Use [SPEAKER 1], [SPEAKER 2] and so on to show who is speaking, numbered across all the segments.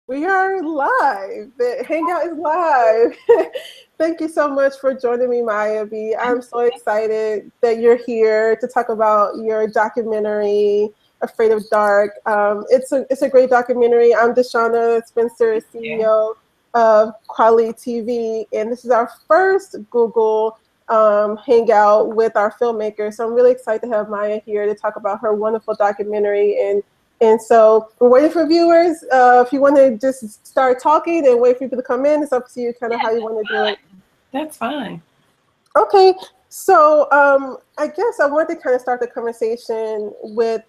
[SPEAKER 1] We are live. The Hangout is live. Thank you so much for joining me, Mya B. I'm so excited that you're here to talk about your documentary, Afraid of Dark. It's a great documentary. I'm DeShuna Spencer, CEO of kweliTV, and this is our first Google Hangout with our filmmaker. So I'm really excited to have Mya here to talk about her wonderful documentary. And so we're waiting for viewers. If you want to just start talking and wait for people to come in, it's up to you kind of how you want to do it.
[SPEAKER 2] That's fine.
[SPEAKER 1] Okay. So I guess I wanted to kind of start the conversation with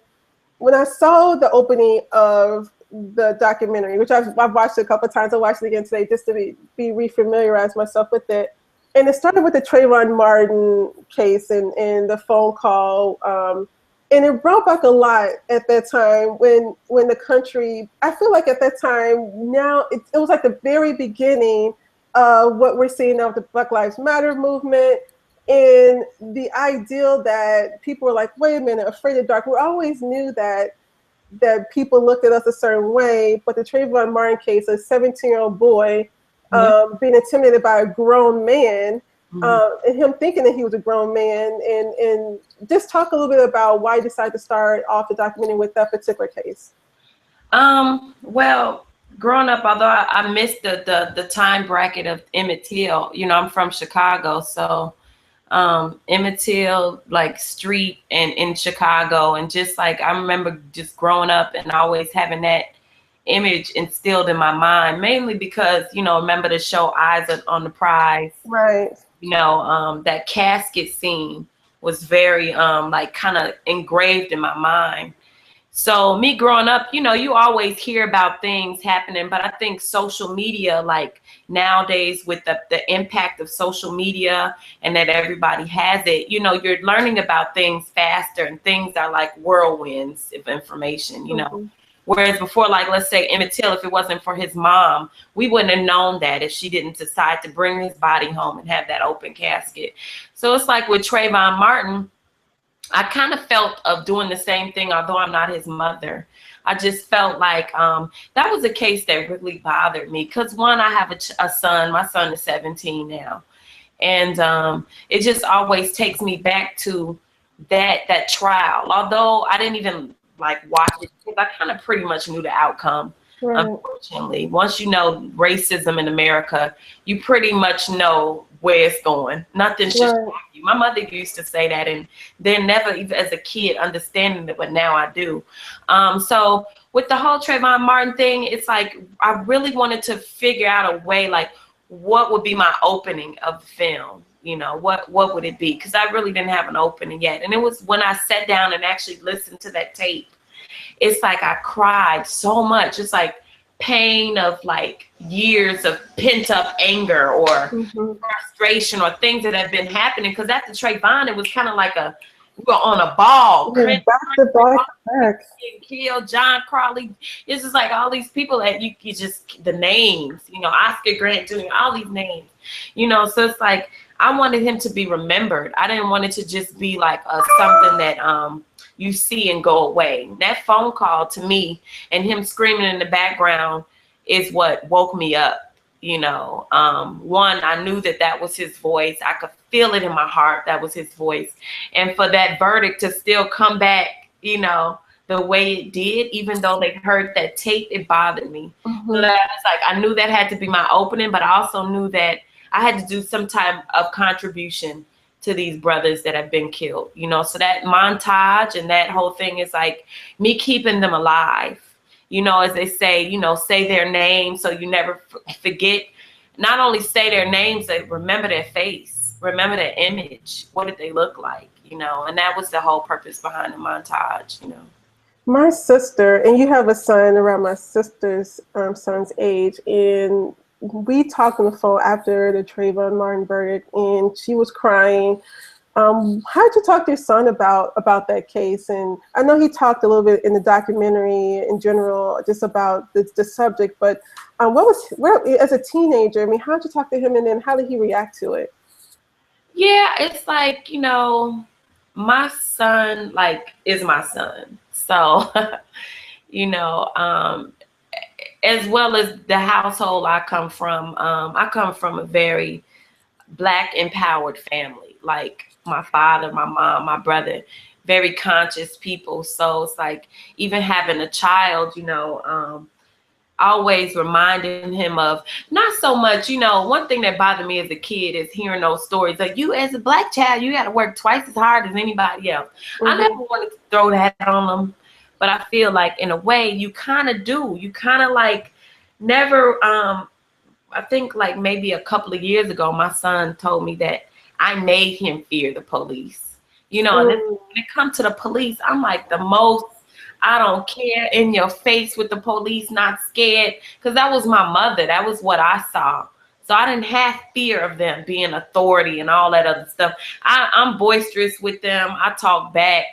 [SPEAKER 1] when I saw the opening of the documentary, which I've watched it a couple of times. I watched it again today just to be refamiliarize myself with it. And it started with the Trayvon Martin case and the phone call. And it brought back a lot at that time when the country, I feel like at that time, now it was like the very beginning of what we're seeing now with the Black Lives Matter movement and the ideal that people were like, wait a minute, Afraid of Dark. We always knew that people looked at us a certain way, but the Trayvon Martin case, a 17-year-old boy being intimidated by a grown man, and him thinking that he was a grown man, and just talk a little bit about why you decided to start off the documentary with that particular case.
[SPEAKER 2] Well, growing up, although I missed the time bracket of Emmett Till, I'm from Chicago, so Emmett Till, like street and in Chicago, and just like I remember just growing up and always having that image instilled in my mind, mainly because remember the show Eyes on the Prize,
[SPEAKER 1] right?
[SPEAKER 2] That casket scene was very like kind of engraved in my mind. So me growing up, you always hear about things happening, but I think social media, like nowadays with the impact of social media and that everybody has it, you're learning about things faster and things are like whirlwinds of information, Whereas before, like, let's say Emmett Till, if it wasn't for his mom, we wouldn't have known that if she didn't decide to bring his body home and have that open casket. So it's like with Trayvon Martin, I kind of felt of doing the same thing, although I'm not his mother. I just felt like that was a case that really bothered me because, one, I have a son. My son is 17 now. And it just always takes me back to that trial. Although I didn't even like watch it, because I kind of pretty much knew the outcome. Right. Unfortunately, once you know racism in America, you pretty much know where it's going. Nothing should shock you. My mother used to say that, and then never even as a kid understanding it, but now I do. So with the whole Trayvon Martin thing, it's like I really wanted to figure out a way, like what would be my opening of the film. What would it be? Because I really didn't have an opening yet. And it was when I sat down and actually listened to that tape, it's like I cried so much. It's like pain of like years of pent up anger or frustration or things that have been happening. Because after Trayvon, it was kind of like we were on a ball.
[SPEAKER 1] Back to back.
[SPEAKER 2] Killed John Crowley. It's just like all these people that you just, the names, Oscar Grant Jr., all these names, so it's like I wanted him to be remembered. I didn't want it to just be like something that you see and go away. That phone call to me and him screaming in the background is what woke me up. One, I knew that was his voice. I could feel it in my heart. That was his voice. And for that verdict to still come back, the way it did, even though they heard that tape, it bothered me. So that was like, I knew that had to be my opening, but I also knew that I had to do some type of contribution to these brothers that have been killed, so that montage and that whole thing is like me keeping them alive, as they say, say their names so you never forget. Not only say their names, but remember their face, remember their image. What did they look like, and that was the whole purpose behind the montage,
[SPEAKER 1] My sister, and you have a son around my sister's son's age, and we talked on the phone after the Trayvon Martin verdict, and she was crying. How did you talk to your son about that case? And I know he talked a little bit in the documentary in general, just about the subject, but as a teenager, I mean, how did you talk to him, and then how did he react to it?
[SPEAKER 2] Yeah, it's like, my son, like, is my son. So, as well as the household I come from a very Black empowered family. Like my father, my mom, my brother, very conscious people. So it's like even having a child, always reminding him of not so much, one thing that bothered me as a kid is hearing those stories. Like, you as a Black child, you got to work twice as hard as anybody else. I never wanted to throw that on them, but I feel like in a way you kind of do. You kind of like never, I think like maybe a couple of years ago, my son told me that I made him fear the police. And when it comes to the police, I'm like the most, I don't care, in your face with the police, not scared, because that was my mother. That was what I saw. So I didn't have fear of them being authority and all that other stuff. I'm boisterous with them. I talk back.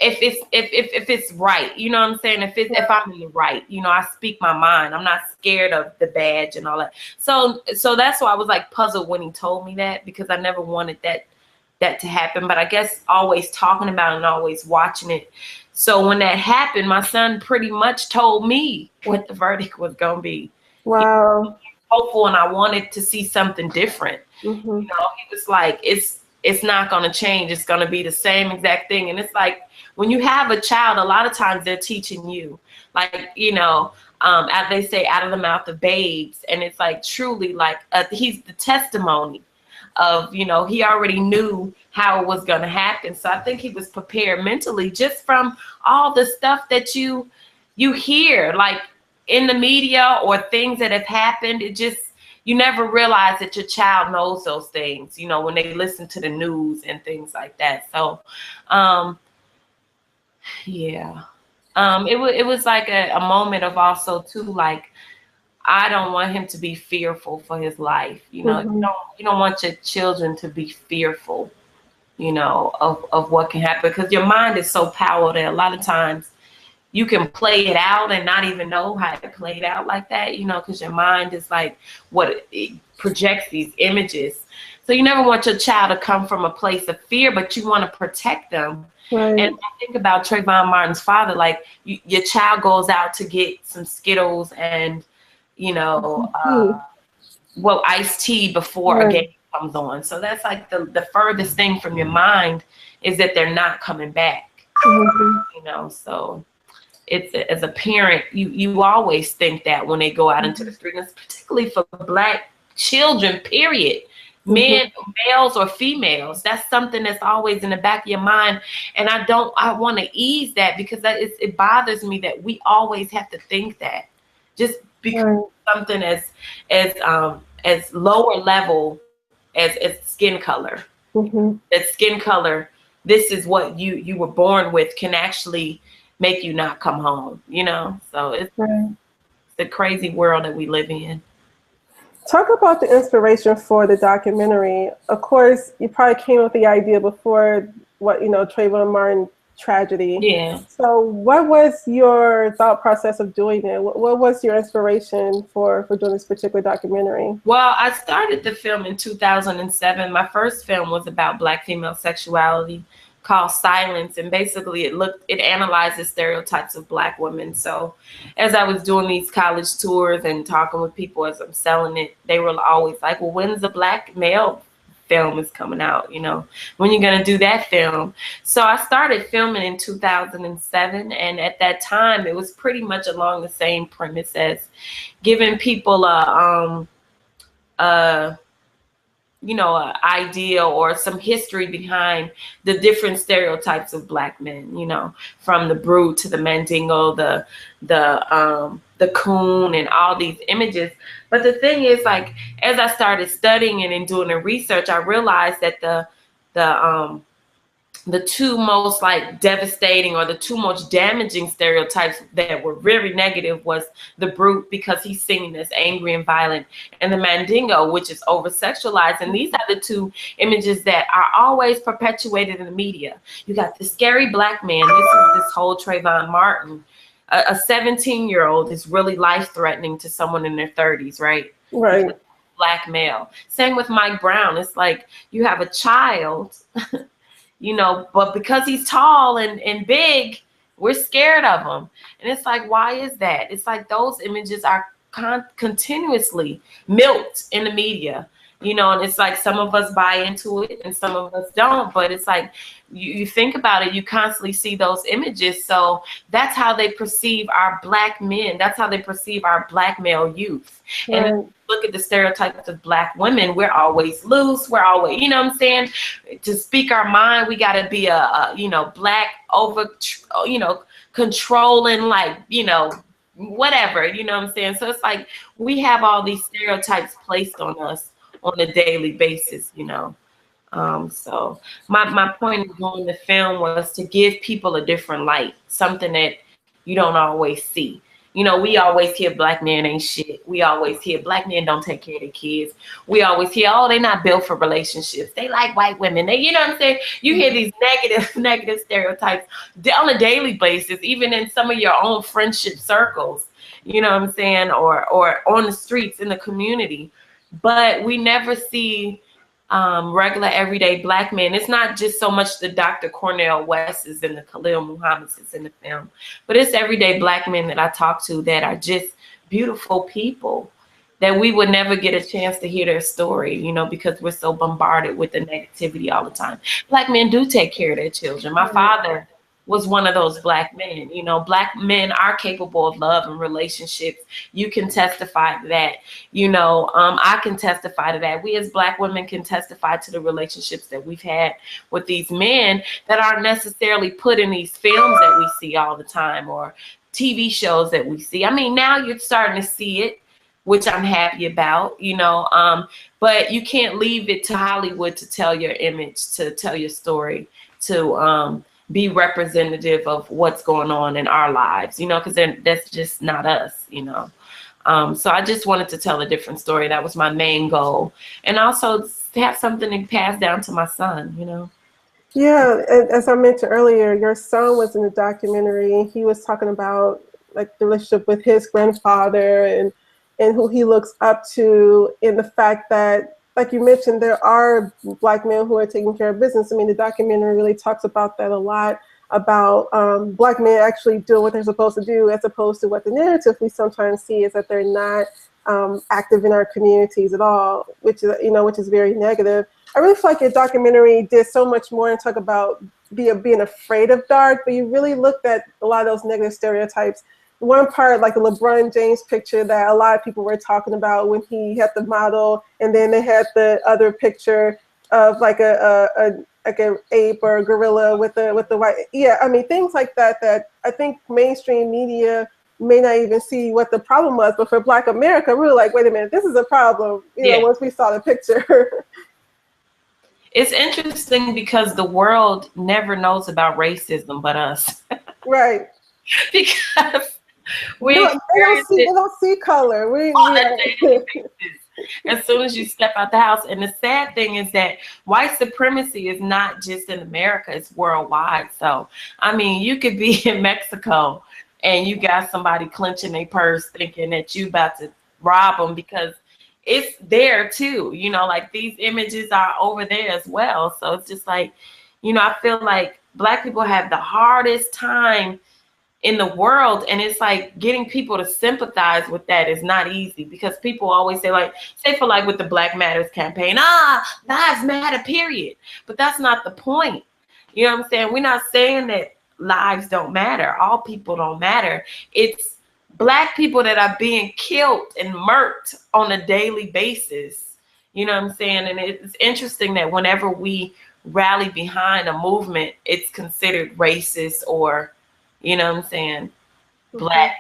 [SPEAKER 2] If it's right, you know what I'm saying? If I'm in the right, I speak my mind. I'm not scared of the badge and all that. So that's why I was like puzzled when he told me that, because I never wanted that to happen. But I guess always talking about it and always watching it. So when that happened, my son pretty much told me what the verdict was gonna be.
[SPEAKER 1] Wow.
[SPEAKER 2] He was hopeful, and I wanted to see something different. He was like, it's not gonna change. It's gonna be the same exact thing. And it's like, when you have a child, a lot of times they're teaching you, like, they say out of the mouth of babes. And it's like, truly, like, he's the testimony of, he already knew how it was going to happen. So I think he was prepared mentally just from all the stuff that you hear, like in the media or things that have happened. It just, you never realize that your child knows those things, when they listen to the news and things like that. So, it was like a moment of also too, like, I don't want him to be fearful for his life. You don't want your children to be fearful, of what can happen, because your mind is so powerful that a lot of times you can play it out and not even know how to play it out like that, because your mind is like it projects these images. So you never want your child to come from a place of fear, but you want to protect them. Right. And I think about Trayvon Martin's father, like your child goes out to get some Skittles and, iced tea before a game comes on. So that's like the furthest thing from your mind is that they're not coming back. So it's as a parent, you always think that when they go out into the street, and particularly for Black children, period. Men, males or females, that's something that's always in the back of your mind. And I want to ease that, because it bothers me that we always have to think that just because something as lower level as skin color, that skin color, this is what you were born with, can actually make you not come home, so it's the crazy world that we live in.
[SPEAKER 1] Talk about the inspiration for the documentary. Of course, you probably came up with the idea before Trayvon Martin tragedy. Yeah. So what was your thought process of doing it? What was your inspiration for doing this particular documentary?
[SPEAKER 2] Well, I started the film in 2007. My first film was about Black female sexuality, called Silence, and basically it analyzes stereotypes of Black women. So as I was doing these college tours and talking with people as I'm selling it, they were always like, well, when's the Black male film is coming out, when you're gonna do that film? So I started filming in 2007, and at that time it was pretty much along the same premise as giving people an idea or some history behind the different stereotypes of Black men, from the brute to the Mandingo, the coon, and all these images. But the thing is, like, as I started studying and doing the research, I realized that the two most like devastating or the two most damaging stereotypes that were very negative was the brute, because he's seen as angry and violent, and the Mandingo, which is over sexualized. And these are the two images that are always perpetuated in the media. You got the scary Black man. This whole Trayvon Martin, a 17-year-old is really life-threatening to someone in their 30s, right?
[SPEAKER 1] Right.
[SPEAKER 2] Black male. Same with Mike Brown. It's like you have a child but because he's tall and big, We're scared of them. And it's like, why is that? It's like those images are continuously milked in the media, you know, and it's like some of us buy into it and some of us don't. But it's like you think about it, you constantly see those images. So that's how they perceive our Black men. That's how they perceive our Black male youth.
[SPEAKER 1] Right.
[SPEAKER 2] And look at the stereotypes of Black women. We're always loose. We're always, you know what I'm saying? To speak our mind, we got to be a you know, Black over, you know, controlling, like, you know, whatever, you know what I'm saying? So it's like we have all these stereotypes placed on us on a daily basis, you know. So my point of doing the film was to give people a different light, something that you don't always see. You know, we always hear Black men ain't shit. We always hear Black men don't take care of their kids. We always hear, oh, they not built for relationships. They like white women. They, you know what I'm saying? You hear these negative stereotypes on a daily basis, even in some of your own friendship circles, you know what I'm saying? Or on the streets in the community. But we never see regular everyday Black men. It's not just so much the Dr. Cornel West's and the Khalil Muhammad's in the film, but it's everyday Black men that I talk to that are just beautiful people that we would never get a chance to hear their story, you know, because we're so bombarded with the negativity all the time. Black men do take care of their children. My father was one of those Black men. You know, Black men are capable of love and relationships. You can testify to that. You know, I can testify to that. We as Black women can testify to the relationships that we've had with these men that aren't necessarily put in these films that we see all the time or TV shows that we see. I mean, now you're starting to see it, which I'm happy about, you know, but you can't leave it to Hollywood to tell your image, to tell your story, to be representative of what's going on in our lives, you know, because that's just not us, you know. So I just wanted to tell a different story. That was my main goal. And also have something to pass down to my son, you know.
[SPEAKER 1] Yeah, as I mentioned earlier, your son was in the documentary. He was talking about like the relationship with his grandfather and who he looks up to, and the fact that, like you mentioned, there are Black men who are taking care of business. I mean, the documentary really talks about that a lot, about Black men actually doing what they're supposed to do, as opposed to what the narrative we sometimes see is that they're not active in our communities at all, which is, you know, which is very negative. I really feel like your documentary did so much more and talk about being afraid of dark, but you really looked at a lot of those negative stereotypes. One part, like the LeBron James picture that a lot of people were talking about when he had the model, and then they had the other picture of like an ape or a gorilla with the white. Yeah, I mean, things like that that I think mainstream media may not even see what the problem was, but for Black America, we were like, wait a minute, this is a problem. You know, once we saw the picture.
[SPEAKER 2] It's interesting because the world never knows about racism but us.
[SPEAKER 1] Right.
[SPEAKER 2] Because we
[SPEAKER 1] they don't see color.
[SPEAKER 2] As soon as you step out the house. And the sad thing is that white supremacy is not just in America, it's worldwide. So, I mean, you could be in Mexico and you got somebody clenching their purse thinking that you about to rob them, because it's there too, you know, like these images are over there as well. So it's just like, you know, I feel like Black people have the hardest time in the world, and it's like getting people to sympathize with that is not easy, because people always say, like, say for like with the Black Matters campaign, lives matter, period. But that's not the point. You know what I'm saying? We're not saying that lives don't matter. All people don't matter. It's Black people that are being killed and murked on a daily basis. You know what I'm saying? And it's interesting that whenever we rally behind a movement, it's considered racist or, you know what I'm saying, Black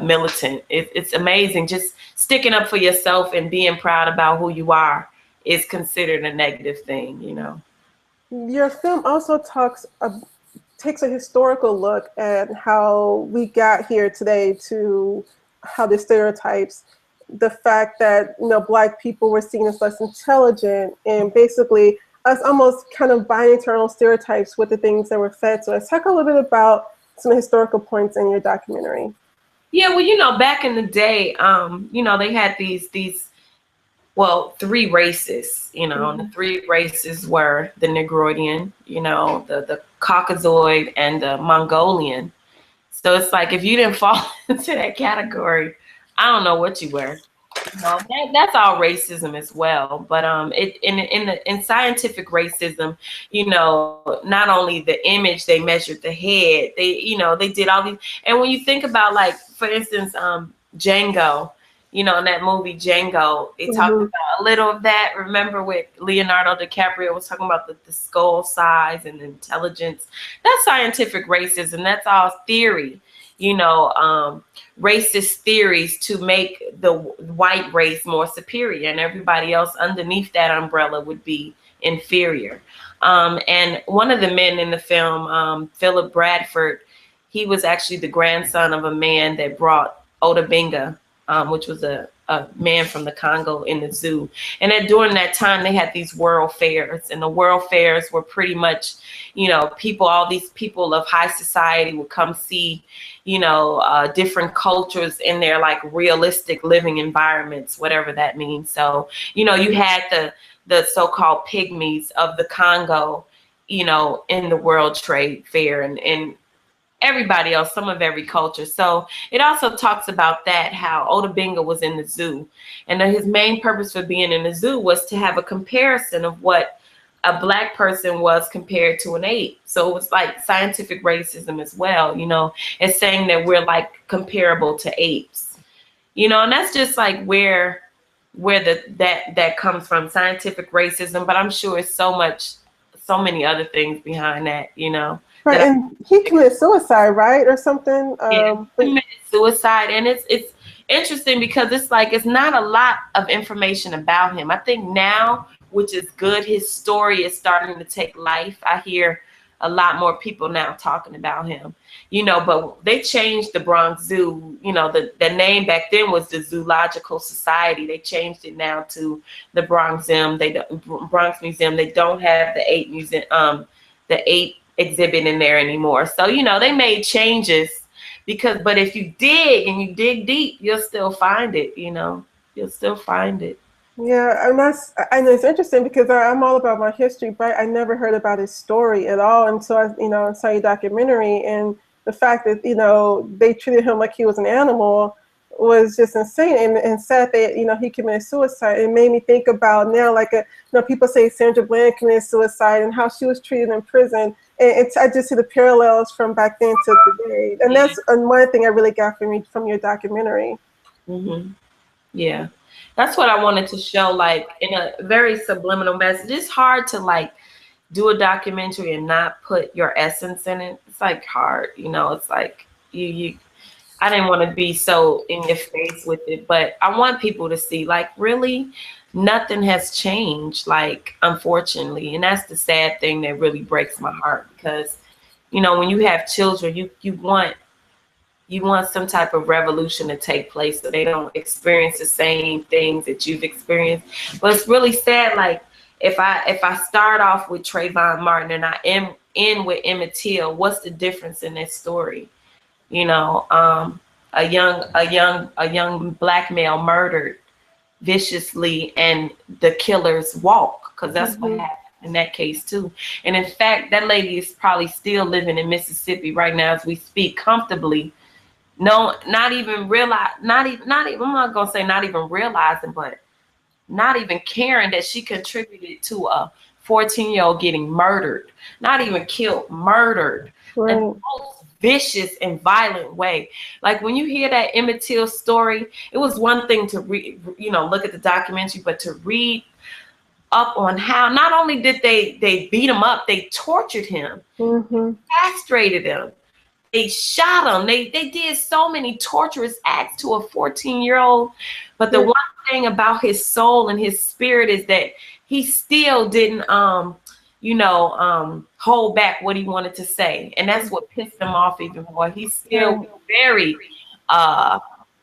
[SPEAKER 2] militant. It's amazing. Just sticking up for yourself and being proud about who you are is considered a negative thing, you know.
[SPEAKER 1] Your film also takes a historical look at how we got here today, to how the stereotypes, the fact that, you know, Black people were seen as less intelligent, and basically us almost kind of buying into our own stereotypes with the things that were fed. So let's talk a little bit about some historical points in your documentary.
[SPEAKER 2] Yeah, well, you know, back in the day, you know, they had these three races, you know, and the three races were the Negroidian, you know, the Caucasoid and the Mongolian. So it's like, if you didn't fall into that category, I don't know what you were. That's all racism as well. But in scientific racism, not only the image, they measured the head, they did all these. And when you think about, like, for instance, Django, in that movie Django, they talked about a little of that. Remember, with Leonardo DiCaprio was talking about the skull size and intelligence. That's scientific racism. That's all theory. Racist theories to make the white race more superior, and everybody else underneath that umbrella would be inferior. And one of the men in the film, Philip Bradford, he was actually the grandson of a man that brought Otabinga, which was a man from the Congo, in the zoo. And during that time, they had these world fairs, and the world fairs were pretty much, all these people of high society would come see, different cultures in their, like, realistic living environments, whatever that means. So, you had the so-called pygmies of the Congo, in the World Trade Fair, and everybody else, some of every culture. So it also talks about that, how Otabinga was in the zoo, and his main purpose for being in the zoo was to have a comparison of what a Black person was compared to an ape. So it was like scientific racism as well. It's saying that we're, like, comparable to apes, and that's just like where that comes from, scientific racism. But I'm sure it's so many other things behind that,
[SPEAKER 1] Right, and he committed suicide, right, or something.
[SPEAKER 2] Yeah, he committed suicide, and it's interesting because it's like, it's not a lot of information about him. I think now, which is good, his story is starting to take life. I hear a lot more people now talking about him, but they changed the Bronx Zoo. The name back then was the Zoological Society. They changed it now to the Bronx Museum. They don't have the ape museum, the ape exhibit in there anymore. So, they made changes but if you dig and you dig deep, you'll still find it, you'll still find it.
[SPEAKER 1] Yeah, and I know it's interesting because I'm all about my history, but I never heard about his story at all until I saw your documentary. And the fact that, they treated him like he was an animal was just insane, and sad that, he committed suicide. It made me think about now, like, people say Sandra Bland committed suicide and how she was treated in prison. And I just see the parallels from back then to today. And that's one thing I really got from your documentary.
[SPEAKER 2] Yeah. That's what I wanted to show, like, in a very subliminal message. It's hard to, like, do a documentary and not put your essence in it. It's, like, hard, it's like I didn't want to be so in your face with it, but I want people to see, like, really nothing has changed, like, unfortunately. And that's the sad thing that really breaks my heart, because, when you have children, you want some type of revolution to take place so they don't experience the same things that you've experienced. But it's really sad, like, if I start off with Trayvon Martin and I end with Emmett Till, what's the difference in that story? A young Black male murdered viciously, and the killers walk, because that's what happened in that case too. And in fact, that lady is probably still living in Mississippi right now as we speak, comfortably. No, not even I'm not gonna say not even realizing, but not even caring that she contributed to a 14-year-old getting murdered, not even killed, murdered.
[SPEAKER 1] Right.
[SPEAKER 2] In the most vicious and violent way. Like, when you hear that Emmett Till story, it was one thing to read, look at the documentary, but to read up on how not only did they beat him up, they tortured him, castrated him, they shot him, they did so many torturous acts to a 14-year-old. But the one thing about his soul and his spirit is that he still didn't hold back what he wanted to say. And that's what pissed him off even more. He's still very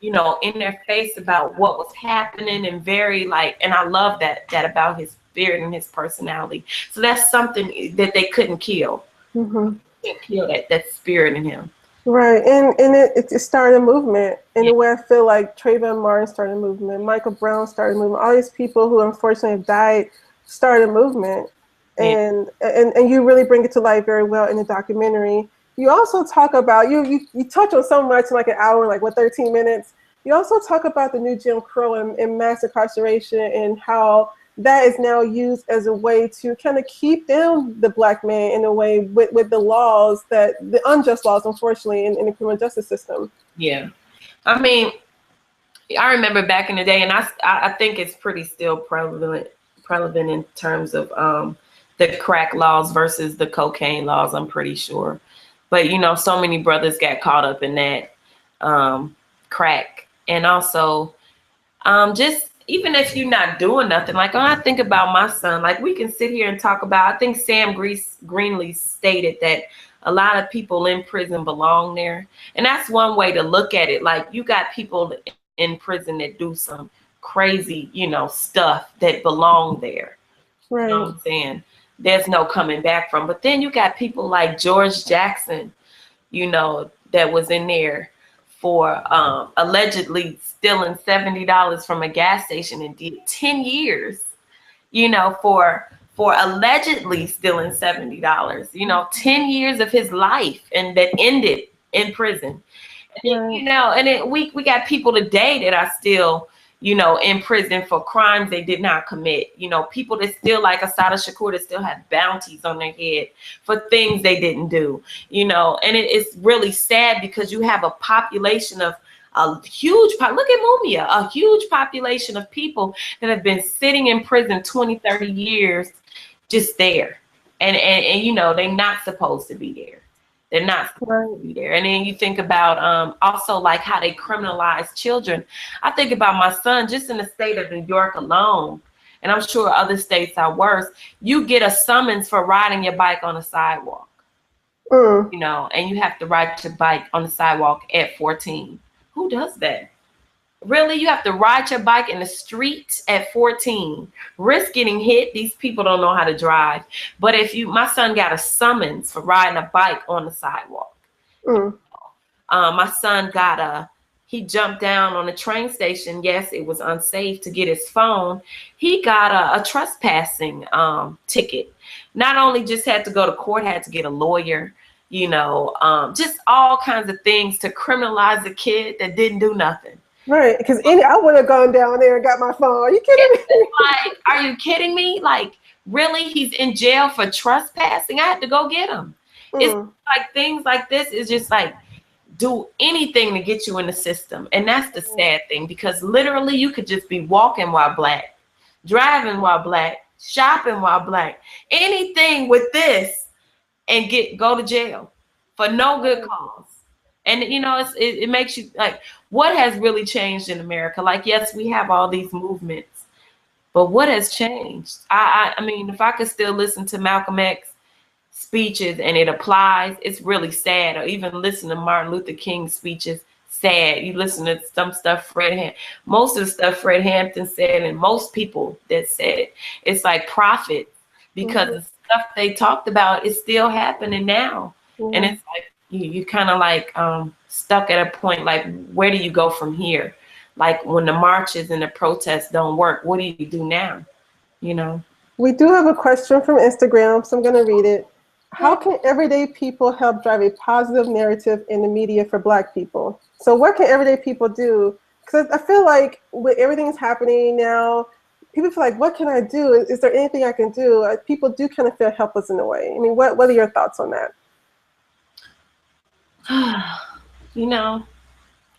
[SPEAKER 2] in their face about what was happening, and very, like, and I love that about his spirit and his personality. So that's something that they couldn't kill. Can't kill that spirit in him.
[SPEAKER 1] Right, and it started a movement in a way. I feel like Trayvon Martin started a movement, Michael Brown started a movement, all these people who unfortunately have died started a movement. And you really bring it to life very well in the documentary. you also talk about, you touch on so much in like an hour, like what, 13 minutes. You also talk about the new Jim Crow and mass incarceration and how that is now used as a way to kind of keep down the Black man in a way with the laws, that the unjust laws, unfortunately, in the criminal justice system.
[SPEAKER 2] Yeah. I mean, I remember back in the day, and I think it's pretty still prevalent in terms of the crack laws versus the cocaine laws, I'm pretty sure. But, you know, so many brothers got caught up in that crack. And also, just even if you're not doing nothing, like when I think about my son, like we can sit here and talk about, I think Sam Greenlee stated that a lot of people in prison belong there. And that's one way to look at it. Like you got people in prison that do some crazy, you know, stuff that belong there.
[SPEAKER 1] Right.
[SPEAKER 2] You know what I'm saying? There's no coming back from. But then you got people like George Jackson, you know, that was in there for allegedly stealing $70 from a gas station and did 10 years, you know, for allegedly stealing $70, you know, 10 years of his life, and that ended in prison. And, you know, and we got people today that are still, you know, in prison for crimes they did not commit. You know, people that still, like Assata Shakur, that still have bounties on their head for things they didn't do, you know. And it's really sad because you have a population of a huge, look at Mumia, a huge population of people that have been sitting in prison 20, 30 years just there. And you know, they're not supposed to be there. They're not supposed to be there. And then you think about also like how they criminalize children. I think about my son, just in the state of New York alone, and I'm sure other states are worse. You get a summons for riding your bike on a sidewalk, you know, and you have to ride your bike on the sidewalk at 14. Who does that? Really? You have to ride your bike in the street at 14, risk getting hit. These people don't know how to drive. But my son got a summons for riding a bike on the sidewalk. My son he jumped down on the train station. Yes, it was unsafe to get his phone. He got a trespassing ticket. Not only just had to go to court, had to get a lawyer, you know, just all kinds of things to criminalize a kid that didn't do nothing.
[SPEAKER 1] Right, because I would have gone down there and got my phone. Are you kidding me?
[SPEAKER 2] Like, are you kidding me? Like, really? He's in jail for trespassing? I had to go get him. It's like things like this is just like, do anything to get you in the system. And that's the sad thing, because literally you could just be walking while Black, driving while Black, shopping while Black, anything with this, and go to jail for no good cause. And, you know, it makes you like, what has really changed in America? Like, yes, we have all these movements, but what has changed? I mean, if I could still listen to Malcolm X speeches and it applies, it's really sad. Or even listen to Martin Luther King's speeches, sad. You listen to some stuff most of the stuff Fred Hampton said, and most people that said it, it's like profit, because the stuff they talked about is still happening now. And it's like, you kind of like stuck at a point, like, where do you go from here? Like, when the marches and the protests don't work, what do you do now? You know?
[SPEAKER 1] We do have a question from Instagram, so I'm going to read it. How can everyday people help drive a positive narrative in the media for Black people? So what can everyday people do? Because I feel like with everything that's happening now, people feel like, what can I do? Is there anything I can do? People do kind of feel helpless in a way. I mean, what are your thoughts on that?
[SPEAKER 2] You know,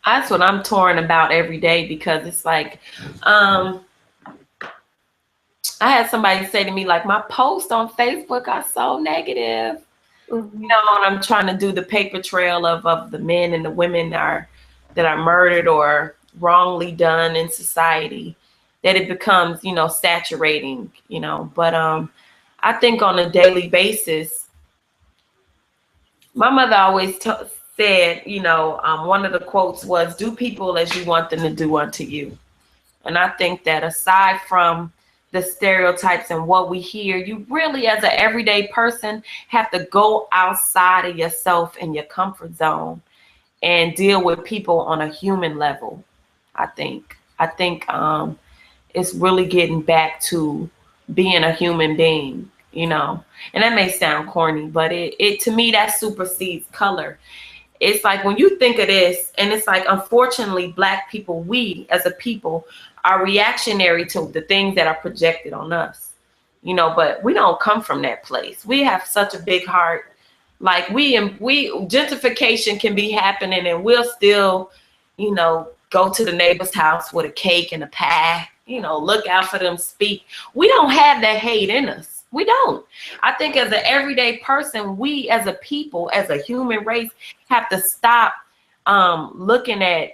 [SPEAKER 2] that's what I'm torn about every day, because it's like, I had somebody say to me, like, my posts on Facebook are so negative, you know, and I'm trying to do the paper trail of the men and the women that are murdered or wrongly done in society, that it becomes, you know, saturating, you know. But I think on a daily basis, my mother always said, you know, one of the quotes was, do people as you want them to do unto you. And I think that aside from the stereotypes and what we hear, you really, as an everyday person, have to go outside of yourself and your comfort zone and deal with people on a human level. I think it's really getting back to being a human being. you know. And that may sound corny, but it to me, that supersedes color. It's like when you think of this, and it's like, unfortunately, Black people, we as a people are reactionary to the things that are projected on us, you know, but we don't come from that place. We have such a big heart. Like we gentrification can be happening and we'll still, you know, go to the neighbor's house with a cake and a pie, you know, look out for them, speak. We don't have that hate in us. We don't. I think as an everyday person, we as a people, as a human race, have to stop looking at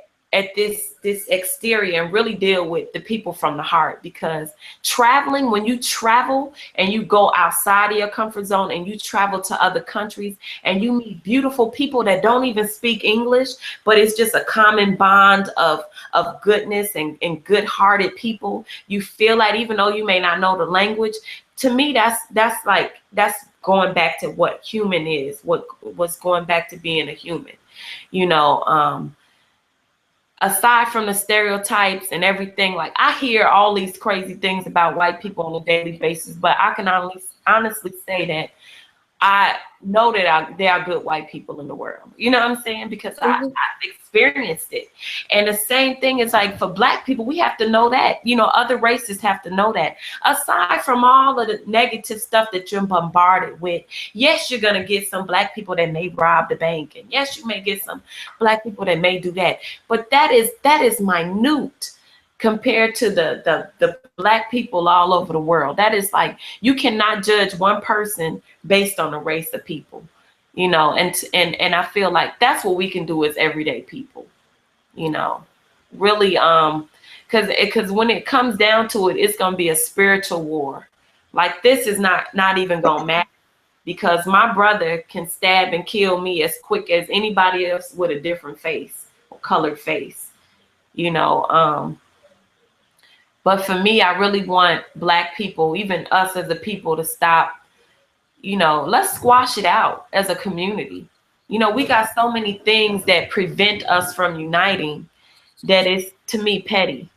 [SPEAKER 2] this exterior and really deal with the people from the heart. Because traveling, when you travel and you go outside of your comfort zone and you travel to other countries and you meet beautiful people that don't even speak English, but it's just a common bond of goodness and good-hearted people, you feel like, even though you may not know the language, to me, that's going back to what human is, what's going back to being a human, you know. Aside from the stereotypes and everything, like I hear all these crazy things about white people on a daily basis, but I can honestly say that I know that there are good white people in the world. You know what I'm saying? Because I've experienced it. And the same thing is like for Black people, we have to know that. You know, other races have to know that. Aside from all of the negative stuff that you're bombarded with, yes, you're going to get some Black people that may rob the bank. And yes, you may get some Black people that may do that. But that is minute compared to the Black people all over the world. That is like, you cannot judge one person based on the race of people, you know, and I feel like that's what we can do as everyday people, you know, really, because when it comes down to it, it's going to be a spiritual war. Like this is not even going to matter, because my brother can stab and kill me as quick as anybody else with a different face or colored face, you know. But for me, I really want Black people, even us as a people, to stop, you know, let's squash it out as a community. You know, we got so many things that prevent us from uniting that is, to me, petty.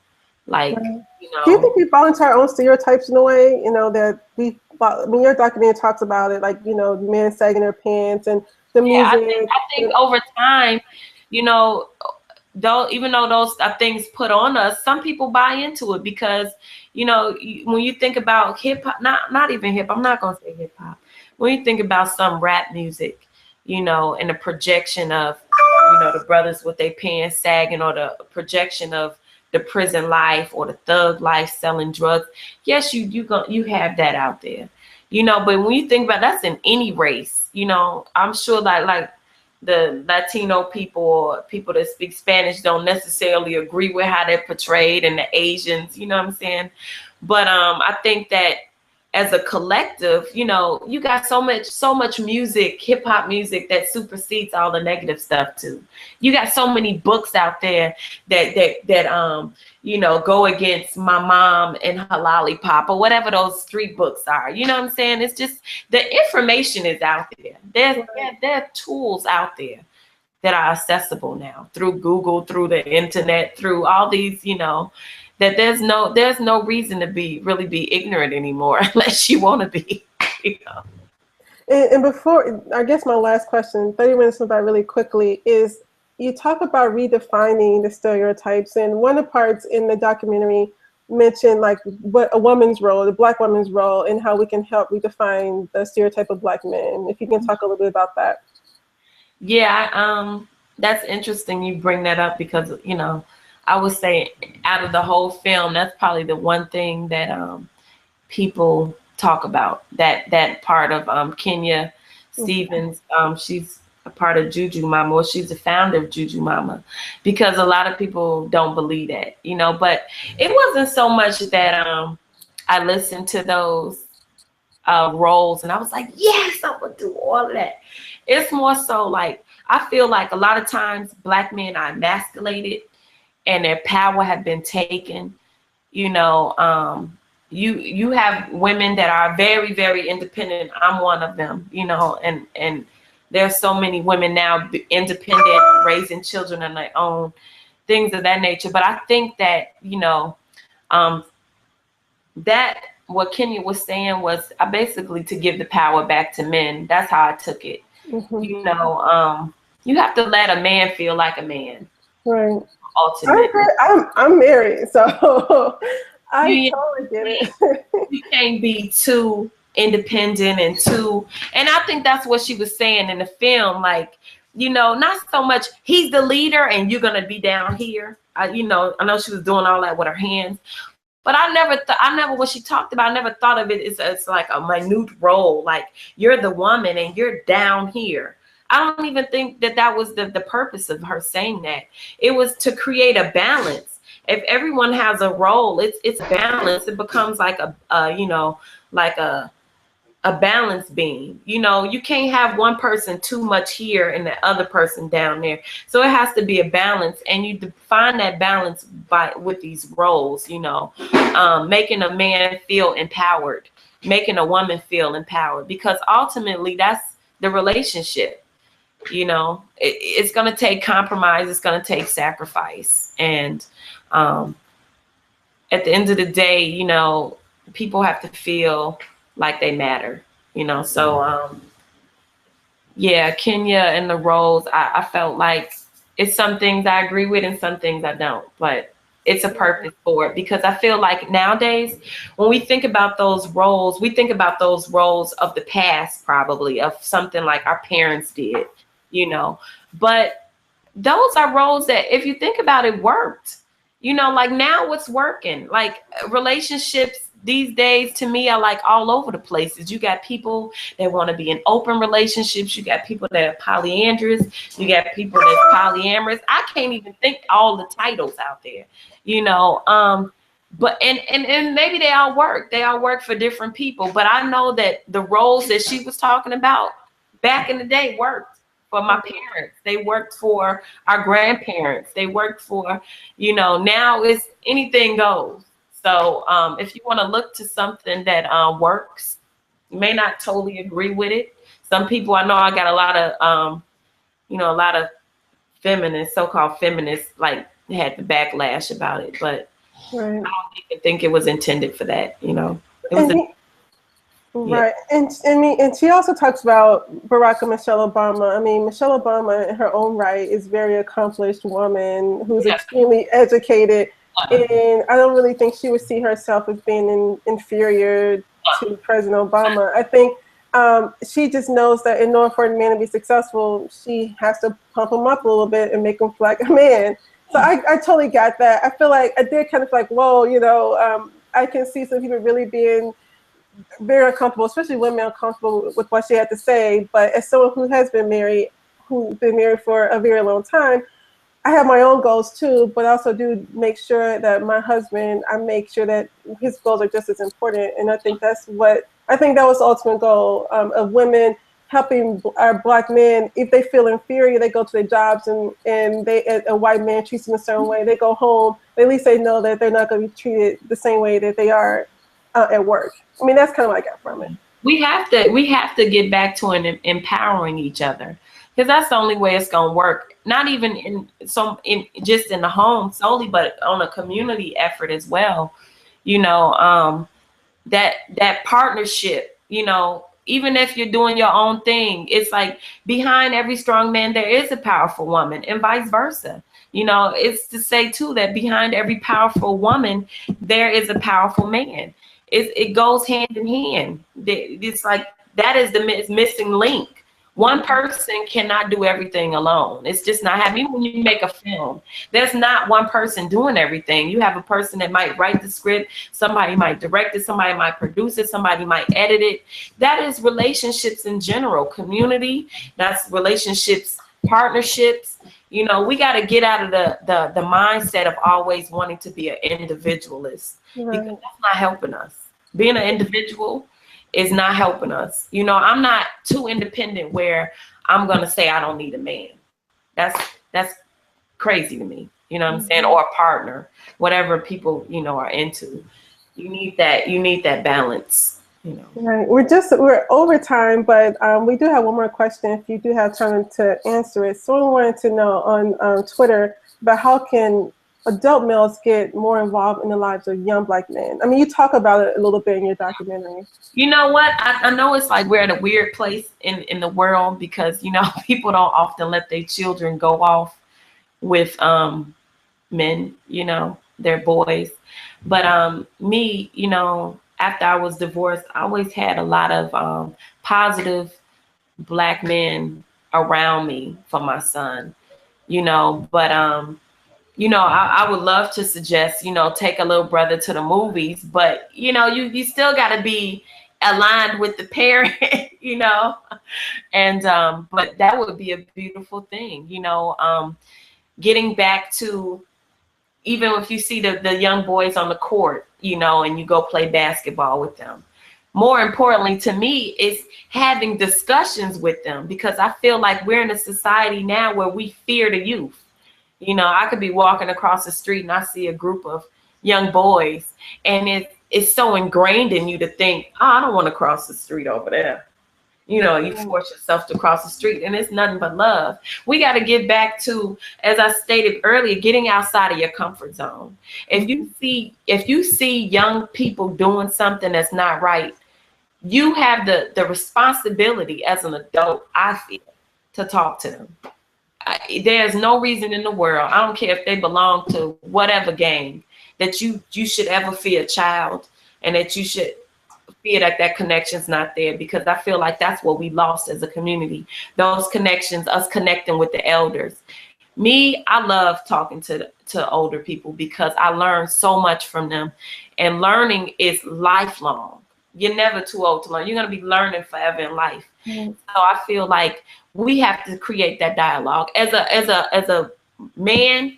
[SPEAKER 2] Like, you know.
[SPEAKER 1] Do you think we fall into our own stereotypes in a way, you know, that when your documentary talks about it, like, you know, men sagging their pants and the music.
[SPEAKER 2] Yeah, I think over time, you know, though, even though those are things put on us, some people buy into it because, you know, when you think about hip hop, not even hip, I'm not going to say hip hop. When you think about some rap music, you know, and the projection of, you know, the brothers with their pants sagging, or the projection of the prison life or the thug life selling drugs. Yes, you have that out there, you know, but when you think about that's in any race, you know, I'm sure that like the Latino people or people that speak Spanish don't necessarily agree with how they're portrayed, and the Asians, you know what I'm saying? But I think that as a collective, you know, you got so much music, hip hop music, that supersedes all the negative stuff too. You got so many books out there that you know, go against my mom and her lollipop, or whatever those 3 books are. You know what I'm saying? It's just the information is out there. There are tools out there that are accessible now through Google, through the internet, through all these, you know, that there's no reason to really be ignorant anymore unless you want to be, you know.
[SPEAKER 1] And before, I guess my last question, 30 minutes went by really quickly, is you talk about redefining the stereotypes, and one of the parts in the documentary mentioned like what a woman's role, the Black woman's role, and how we can help redefine the stereotype of Black men. If you can talk a little bit about that.
[SPEAKER 2] Yeah, that's interesting you bring that up, because, you know, I would say out of the whole film, that's probably the one thing that people talk about, that part of Kenya Stevens. She's a part of Juju Mama, or she's the founder of Juju Mama, because a lot of people don't believe that, you know. But it wasn't so much that I listened to those roles and I was like, yes, I'm gonna do all of that. It's more so like, I feel like a lot of times Black men are emasculated and their power have been taken. You know, you have women that are very, very independent. I'm one of them, you know, and there's so many women now independent, raising children on their own, things of that nature. But I think that, you know, that what Kenya was saying was basically to give the power back to men. That's how I took it.
[SPEAKER 1] Mm-hmm.
[SPEAKER 2] You know, you have to let a man feel like a man.
[SPEAKER 1] Right.
[SPEAKER 2] Ultimately,
[SPEAKER 1] I'm married, so I
[SPEAKER 2] you,
[SPEAKER 1] totally get it.
[SPEAKER 2] you can't be too independent and I think that's what she was saying in the film. Like, you know, not so much he's the leader and you're gonna be down here. You know, I know she was doing all that with her hands, but I never when she talked about, I never thought of it as like a minute role. Like, you're the woman and you're down here. I don't even think that was the purpose of her saying that. It was to create a balance. If everyone has a role, it's balance. It becomes like a you know, like a balance beam. You know, you can't have one person too much here and the other person down there. So it has to be a balance, and you define that balance with these roles. You know, making a man feel empowered, making a woman feel empowered, because ultimately that's the relationship. You know, it's going to take compromise. It's going to take sacrifice. And at the end of the day, you know, people have to feel like they matter, you know. So, yeah, Kenya and the roles, I felt like it's some things I agree with and some things I don't. But it's a purpose for it, because I feel like nowadays when we think about those roles, we think about those roles of the past, probably of something like our parents did. You know, but those are roles that, if you think about it, worked. You know, like now what's working? Like relationships these days to me are like all over the places. You got people that want to be in open relationships. You got people that are polyandrous. You got people that's polyamorous. I can't even think all the titles out there, you know. But and maybe they all work. They all work for different people. But I know that the roles that she was talking about back in the day worked for my parents. They worked for our grandparents. They worked for, you know, now it's anything goes. So if you want to look to something that works, you may not totally agree with it. Some people, I know I got a lot of, you know, a lot of feminists, so-called feminists, like had the backlash about it. But right. I don't even think it was intended for that, you know. It was
[SPEAKER 1] right. And she also talks about Barack and Michelle Obama. I mean, Michelle Obama in her own right is a very accomplished woman who's extremely educated. And I don't really think she would see herself as being inferior to President Obama. I think she just knows that in order for a man to be successful, she has to pump him up a little bit and make him feel like a man. So I totally got that. I feel like I did kind of like, whoa, you know, I can see some people really being very uncomfortable, especially women uncomfortable with what she had to say. But as someone who has been married, who's been married for a very long time, I have my own goals too, but I also do make sure that my husband, I make sure that his goals are just as important. And I think that was the ultimate goal of women, helping our Black men. If they feel inferior, they go to their jobs and a white man treats them a certain way. They go home, at least they know that they're not going to be treated the same way that they are at work. I mean, that's kind of what I got from it.
[SPEAKER 2] We have to get back to empowering each other, because that's the only way it's gonna work. Not even just in the home solely, but on a community effort as well. You know, that partnership. You know, even if you're doing your own thing, it's like behind every strong man there is a powerful woman, and vice versa. You know, it's to say too that behind every powerful woman there is a powerful man. It goes hand in hand. It's like that is the missing link. One person cannot do everything alone. It's just not happening. Even when you make a film, there's not one person doing everything. You have a person that might write the script, somebody might direct it, somebody might produce it, somebody might edit it. That is relationships in general, community, that's relationships, partnerships. You know, we got to get out of the mindset of always wanting to be an individualist, because that's not helping us. Being an individual is not helping us. You know, I'm not too independent where I'm going to say I don't need a man. That's crazy to me. You know what I'm saying? Or a partner, whatever people, you know, are into. You need that balance, you know.
[SPEAKER 1] Right. We're over time, but we do have one more question if you do have time to answer it. Someone wanted to know on Twitter about how can adult males get more involved in the lives of young Black men? I mean, you talk about it a little bit in your documentary.
[SPEAKER 2] You know what? I know it's like we're at a weird place in the world because, you know, people don't often let their children go off with men, you know, their boys. But me, you know, after I was divorced, I always had a lot of positive Black men around me for my son, you know. But you know, I would love to suggest, you know, take a little brother to the movies, but you know, you still got to be aligned with the parent, you know. And but that would be a beautiful thing, you know. Getting back to, even if you see the young boys on the court, you know, and you go play basketball with them. More importantly to me is having discussions with them, because I feel like we're in a society now where we fear the youth. You know, I could be walking across the street and I see a group of young boys, and it's so ingrained in you to think, oh, I don't want to cross the street over there. You know, you force yourself to cross the street, and it's nothing but love. We got to get back to, as I stated earlier, getting outside of your comfort zone. If you see young people doing something that's not right, you have the responsibility as an adult, I feel, to talk to them. There's no reason in the world, I don't care if they belong to whatever gang, that you should ever fear a child, and that you should fear that that connection's not there, because I feel like that's what we lost as a community. Those connections, us connecting with the elders. Me, I love talking to older people because I learn so much from them, and learning is lifelong. You're never too old to learn. You're going to be learning forever in life. So I feel like we have to create that dialogue. As a man,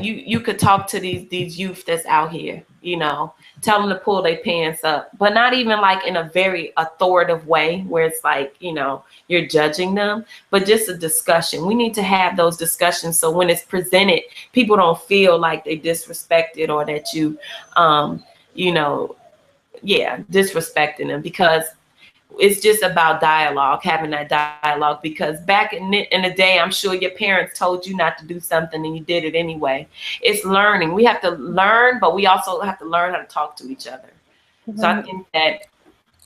[SPEAKER 2] you could talk to these youth that's out here, you know, tell them to pull their pants up, but not even like in a very authoritative way where it's like, you know, you're judging them, but just a discussion. We need to have those discussions so when it's presented, people don't feel like they disrespected, or that you know, yeah, disrespecting them, because it's just about dialogue, having that dialogue. Because back in the day, I'm sure your parents told you not to do something and you did it anyway. It's learning. We have to learn, but we also have to learn how to talk to each other. So I think that,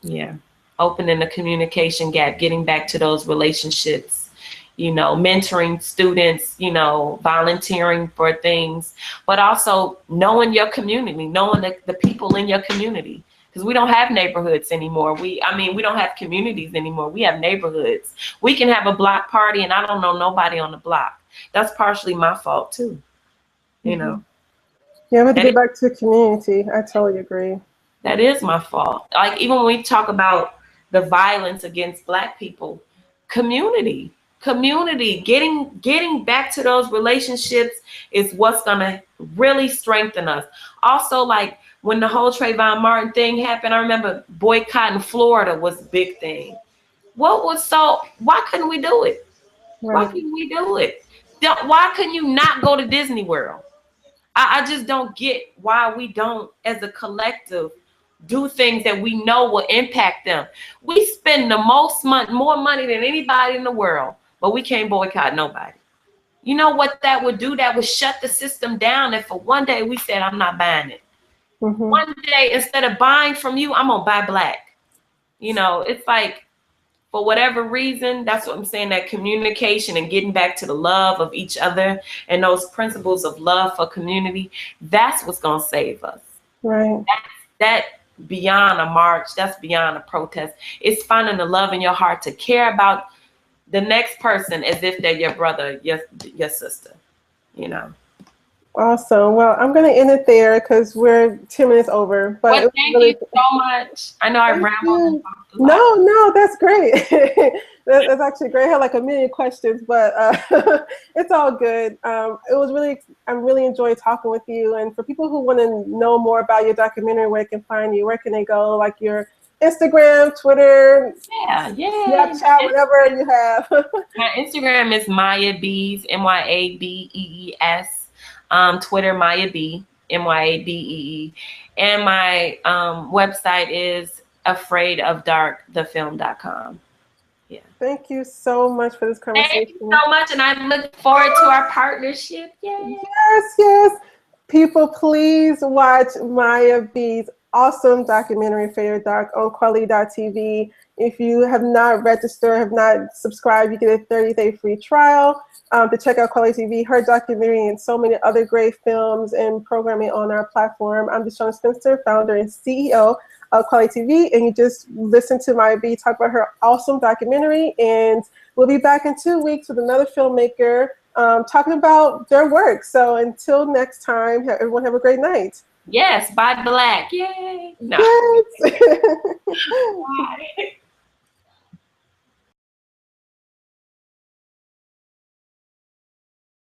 [SPEAKER 2] yeah, opening the communication gap, getting back to those relationships, you know, mentoring students, you know, volunteering for things, but also knowing your community, knowing the people in your community. Because we don't have neighborhoods anymore. I mean, we don't have communities anymore. We have neighborhoods. We can have a block party and I don't know nobody on the block. That's partially my fault too, you know.
[SPEAKER 1] Yeah, we have to get back to the community. I totally agree.
[SPEAKER 2] That is my fault. Like, even when we talk about the violence against Black people, community, getting back to those relationships is what's gonna really strengthen us. Also, like, when the whole Trayvon Martin thing happened, I remember boycotting Florida was a big thing. Why couldn't we do it? Right. Why couldn't we do it? Why couldn't you not go to Disney World? I just don't get why we don't, as a collective, do things that we know will impact them. We spend the more money than anybody in the world, but we can't boycott nobody. You know what that would do? That would shut the system down. If for one day we said, I'm not buying it. One day, instead of buying from you, I'm gonna buy Black. You know, it's like, for whatever reason, that's what I'm saying, that communication and getting back to the love of each other and those principles of love for community, that's what's gonna save us.
[SPEAKER 1] Right.
[SPEAKER 2] That beyond a march, that's beyond a protest. It's finding the love in your heart to care about the next person as if they're your brother, your sister, you know.
[SPEAKER 1] Awesome. Well, I'm going to end it there because we're 10 minutes over. But
[SPEAKER 2] well, thank you so much. I know I rambled.
[SPEAKER 1] No, that's great. that's actually great. I had like a million questions, but it's all good. I'm really enjoyed talking with you. And for people who want to know more about your documentary, where they can find you, where can they go? Like your Instagram, Twitter, Snapchat, whatever you have.
[SPEAKER 2] My Instagram is Mya Bees, MYABEES. Twitter, Mya B, MYABEE, and my website is afraidofdarkthefilm.com. Yeah.
[SPEAKER 1] Thank you so much for this conversation.
[SPEAKER 2] Thank you so much, and I look forward to our partnership. Yay.
[SPEAKER 1] Yes, yes. People, please watch Mya B's awesome documentary, Favorite Doc, on kweliTV. If you have not registered, have not subscribed, you get a 30-day free trial to check out kweliTV, her documentary, and so many other great films and programming on our platform. I'm DeShuna Spencer, founder and CEO of kweliTV, and you just listen to Mya B talk about her awesome documentary, and we'll be back in 2 weeks with another filmmaker talking about their work. So until next time, everyone have a great night.
[SPEAKER 2] Yes, buy black. Yay. No.
[SPEAKER 1] Yes.
[SPEAKER 2] Bye.